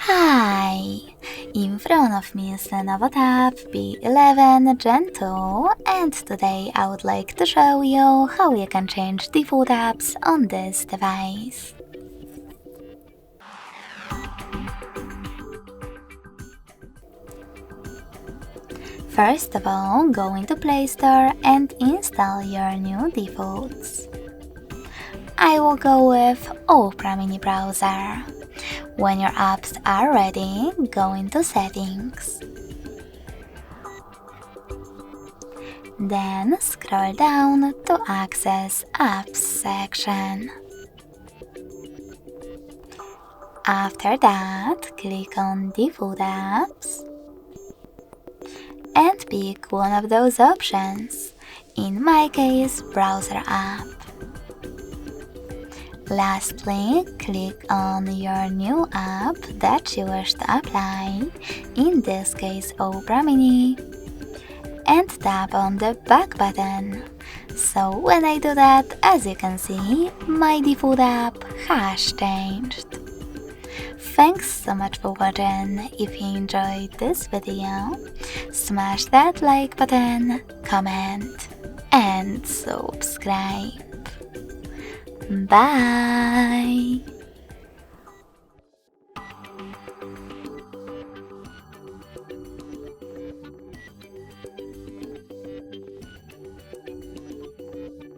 Hi! In front of me is Lenovo tab P11 Gen 2, and today I would like to show you how you can change default apps on this device. First of all, go into Play Store and install your new defaults. I will go with Opera Mini Browser. When your apps are ready, go into Settings. Then scroll down to access Apps section. After that, click on Default Apps and pick one of those options, in my case, Browser app. Lastly, click on your new app that you wish to apply, in this case Opera Mini, and tap on the back button. So when I do that, as you can see, my default app has changed. Thanks so much for watching. If you enjoyed this video, smash that like button, comment and subscribe. Bye!